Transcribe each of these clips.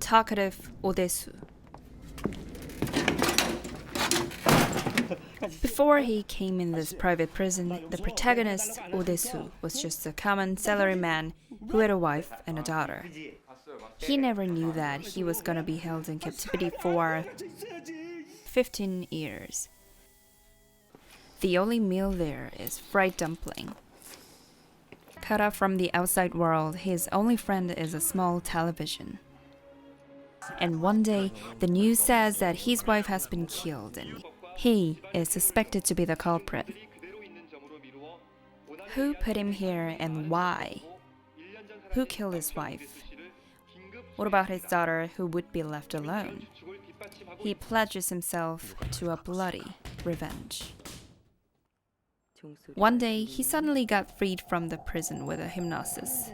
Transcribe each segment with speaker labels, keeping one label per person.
Speaker 1: talkative Odesu. Before he came in this private prison, the protagonist, Odesu, was just a common salaryman who had a wife and a daughter. He never knew that he was gonna be held in captivity for 15 years. The only meal there is fried dumpling. Cut off from the outside world, his only friend is a small television. And one day, the news says that his wife has been killed and he is suspected to be the culprit. Who put him here and why? Who killed his wife? What about his daughter who would be left alone? He pledges himself to a bloody revenge. One day, he suddenly got freed from the prison with a hypnosis.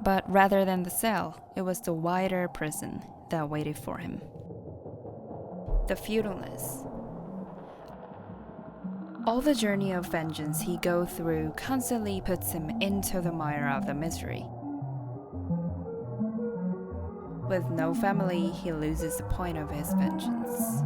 Speaker 1: But rather than the cell, it was the wider prison that waited for him. The feudalness. All the journey of vengeance he goes through constantly puts him into the mire of the misery. With no family, he loses the point of his vengeance.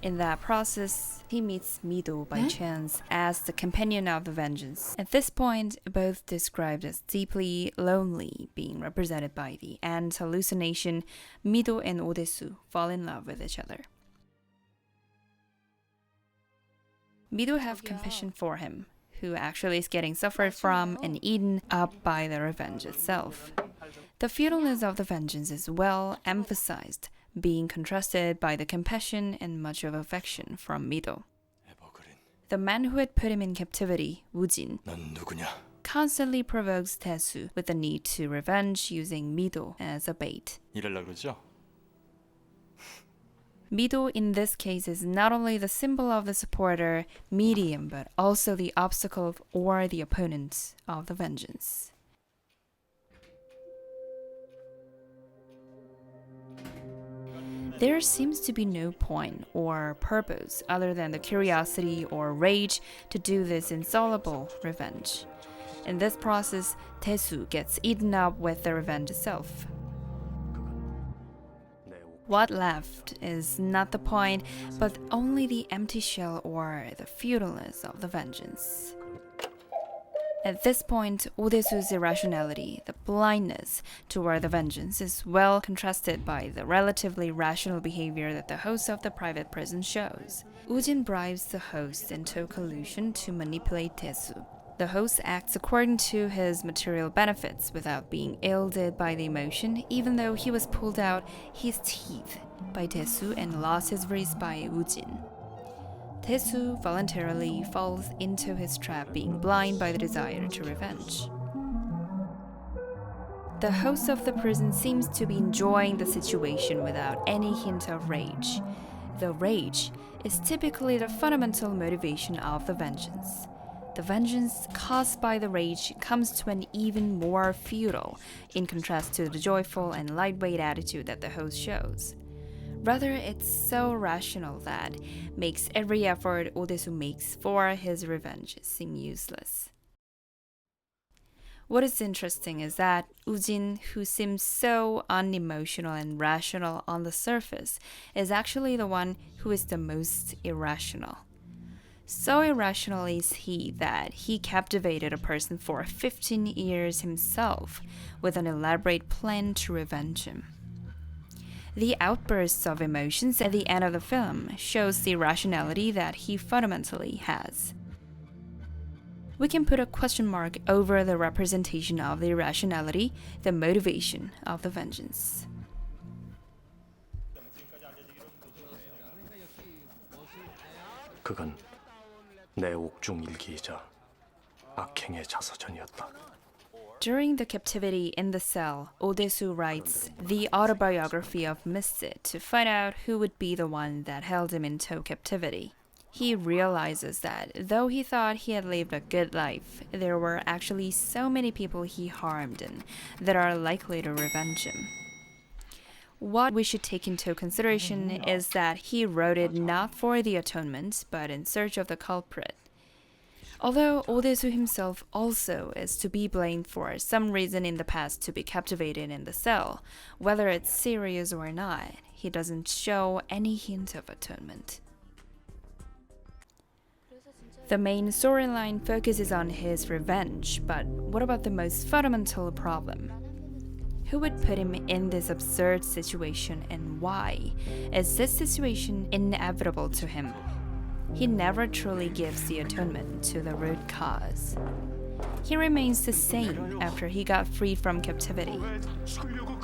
Speaker 1: In that process, he meets Mido by chance as the companion of the vengeance. At this point, both described as deeply lonely, being represented by the ant hallucination, Mido and Odesu fall in love with each other. Mido have compassion for him, who actually is getting suffered from and eaten up by the revenge itself. The feudalness of the vengeance is well emphasized, being contrasted by the compassion and much of affection from Mido. The man who had put him in captivity, Woojin, constantly provokes Taesu with the need to revenge using Mido as a bait. Mido in this case is not only the symbol of the supporter, medium, but also the obstacle or the opponent of the vengeance. There seems to be no point or purpose other than the curiosity or rage to do this insoluble revenge. In this process, Taesu gets eaten up with the revenge itself. What left is not the point, but only the empty shell or the feudalness of the vengeance. At this point, Odesu's irrationality, the blindness toward the vengeance, is well contrasted by the relatively rational behavior that the host of the private prison shows. Woojin bribes the host into collusion to manipulate Taesu. The host acts according to his material benefits without being aided by the emotion, even though he was pulled out his teeth by Taesu and lost his wrist by Woojin. Taesu voluntarily falls into his trap, being blind by the desire to revenge. The host of the prison seems to be enjoying the situation without any hint of rage. The rage is typically the fundamental motivation of the vengeance. The vengeance caused by the rage comes to an even more futile, in contrast to the joyful and lightweight attitude that the host shows. Rather, it's so rational that makes every effort Odesu makes for his revenge seem useless. What is interesting is that Woojin, who seems so unemotional and rational on the surface, is actually the one who is the most irrational. So irrational is he that he captivated a person for 15 years himself with an elaborate plan to revenge him. The outbursts of emotions at the end of the film shows the irrationality that he fundamentally has. We can put a question mark over the representation of the irrationality, the motivation of the vengeance.
Speaker 2: 그건 내 옥중 일기이자 악행의 자서전이었다.
Speaker 1: During the captivity in the cell, Odesu writes the autobiography of Missit to find out who would be the one that held him into captivity. He realizes that though he thought he had lived a good life, there were actually so many people he harmed and that are likely to revenge him. What we should take into consideration is that he wrote it not for the atonement, but in search of the culprit. Although Odesu himself also is to be blamed for some reason in the past to be captivated in the cell, whether it's serious or not, he doesn't show any hint of atonement. The main storyline focuses on his revenge, but what about the most fundamental problem? Who would put him in this absurd situation and why? Is this situation inevitable to him? He never truly gives the atonement to the root cause. He remains the same after he got freed from captivity.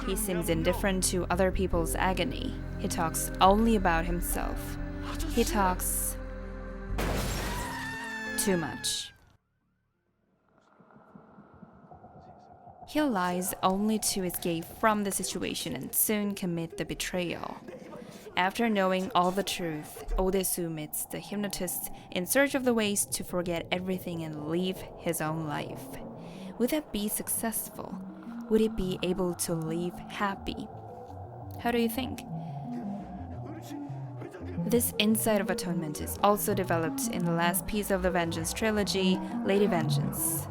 Speaker 1: He seems indifferent to other people's agony. He talks only about himself. He talks too much. He lies only to escape from the situation and soon commit the betrayal. After knowing all the truth, Odesu meets the hypnotist in search of the ways to forget everything and live his own life. Would that be successful? Would he be able to live happy? How do you think? This insight of atonement is also developed in the last piece of the Vengeance trilogy, Lady Vengeance.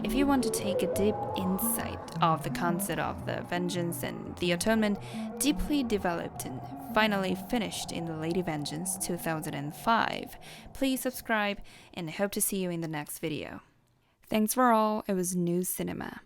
Speaker 1: If you want to take a deep insight of the concept of the vengeance and the atonement, deeply developed and finally finished in the Lady Vengeance 2005, please subscribe and I hope to see you in the next video. Thanks for all. It was NuCINEMA.